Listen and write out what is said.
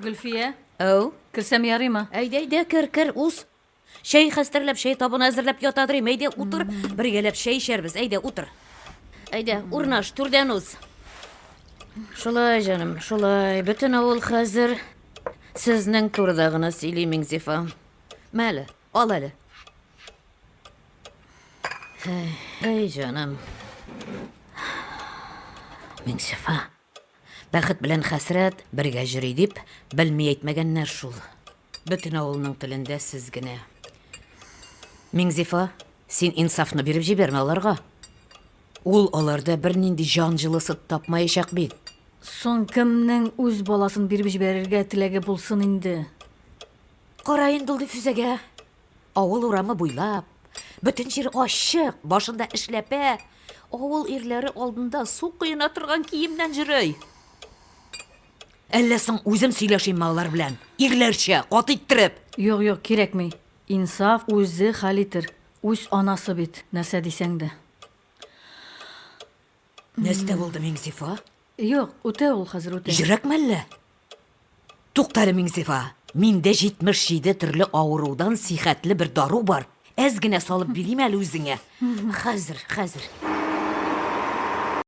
Gülfiye, Ау, kirsem yarayma. әйдә, кер, ус. Шәй хәстәрләп, шәй табын әзерләп ятадырым. Әйдә, утыр. Бергәләп шәй эчәрбез. Әйдә, утыр. Әйдә, урнаш, түрдән ус. Шулай, җаным, шулай. Бөтен авыл хәзер сезнең турыда гына сөйли, Миңзифа. Мәле, ал әле. Эй, җаным. Миңзифа. Бәхет белән хәсрәт бергә йөри дип, белми әйтмәгәннәр шул. Бөтен авылның телендә сез генә. Миңзифа, син инсафны биреп җибәрмә аларга. Ул аларда бернинди җан җылысы тапмаячак бит. Соң кемнең үз баласын биреп җибәрергә теләге булсын инде. Кара инде ул Дифүзәгә. Авыл урамы буйлап, бөтен җир ачык, башында эшләпә. Авыл ирләре алдында су коена торган киемнән җөрөй. Әллә соң үзем сөйләшимме алар белән? Ирләрчә, кат иттереп. Юк, кирәкми. Инсаф үзе хәл итер. Үз анасы бит, нәрсә дисәң дә. Нәрсә булды, Миңзифа? Юк, үтә ул хәзер үтә. Йөрәкме әллә? Туктары, Миңзифа. Миндә 77 төрле авырудан сихәтле бер дару бар. Әз генә салып бирим әле үзеңә. Хәзер.